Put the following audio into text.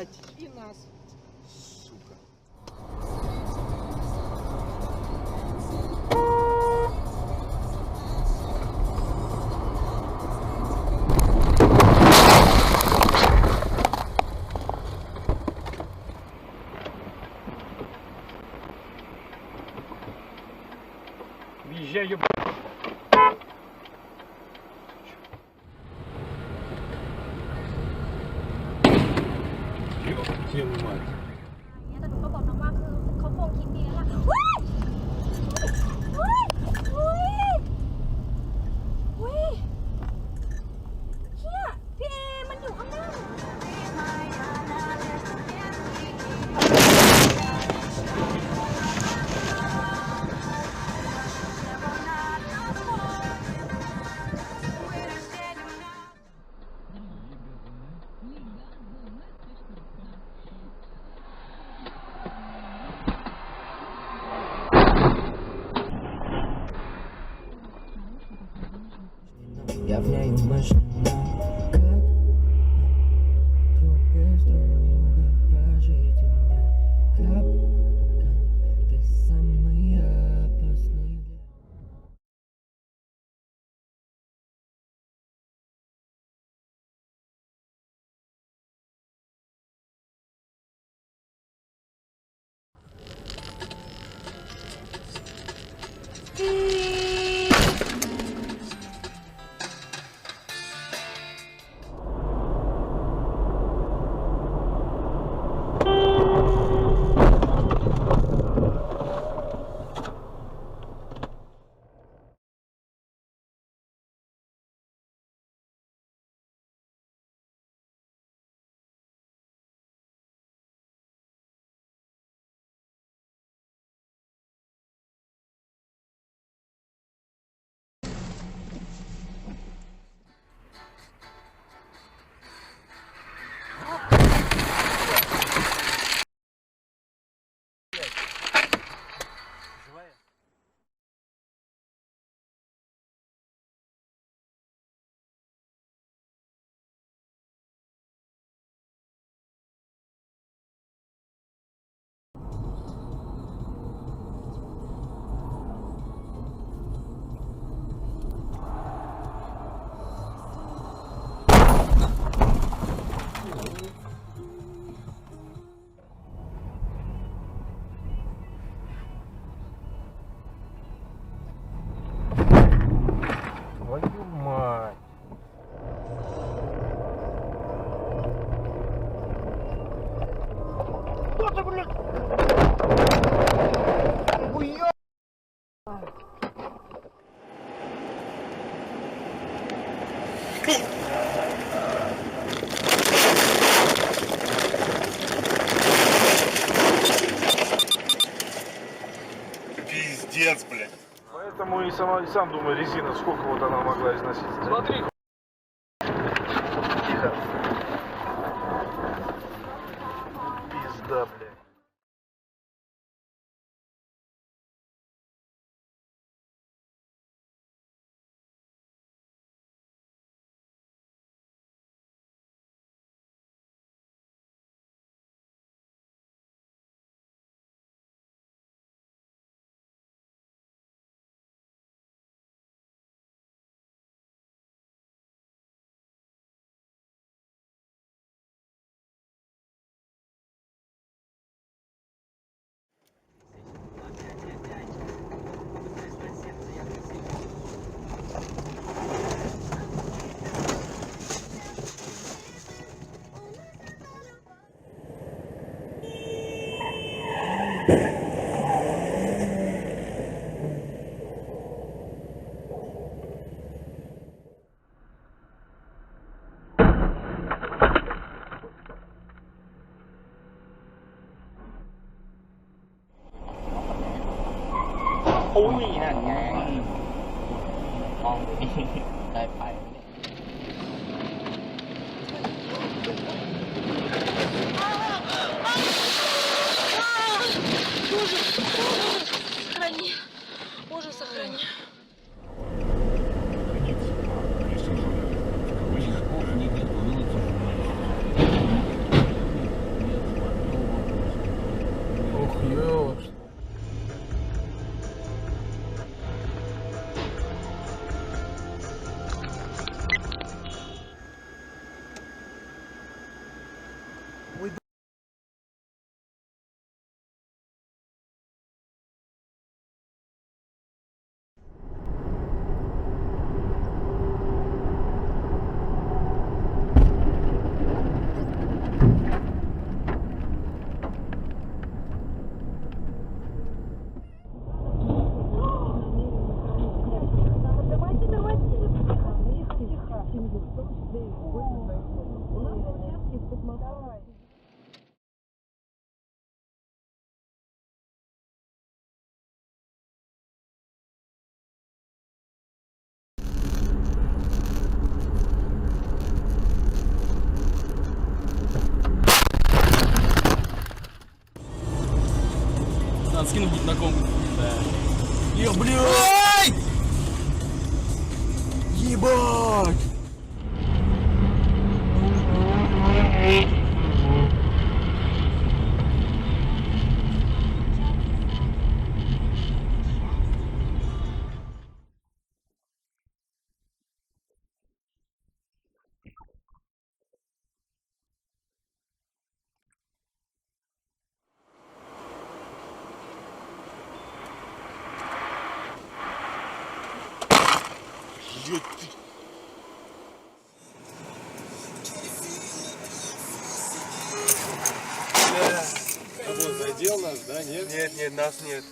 блядь, и нас. Сука. Въезжаю. Тем мать. แต่หนูก็บอกน้องว่าคือเขาคงคิดดีแล้วล่ะว้ายว้ายว้ายว้ายเฮียพี่เอมันอยู่ข้างหน้าЯ в ней машина, как друг без друга прожить меня, капкан, ты самый опасный для... Твою мать. Кто ты, блядь? Хуя! Пиздец, блядь. Поэтому и сам думаю, резина, сколько вот она могла износить. Смотри. Тихо. Пизда, блядь. Ui,นั่นไงห้องนี้ได้ไป Надо скинуть на комп. Да. Ё, блядь! Ебать! Задел нас, да? Нет? Нет, нас нет.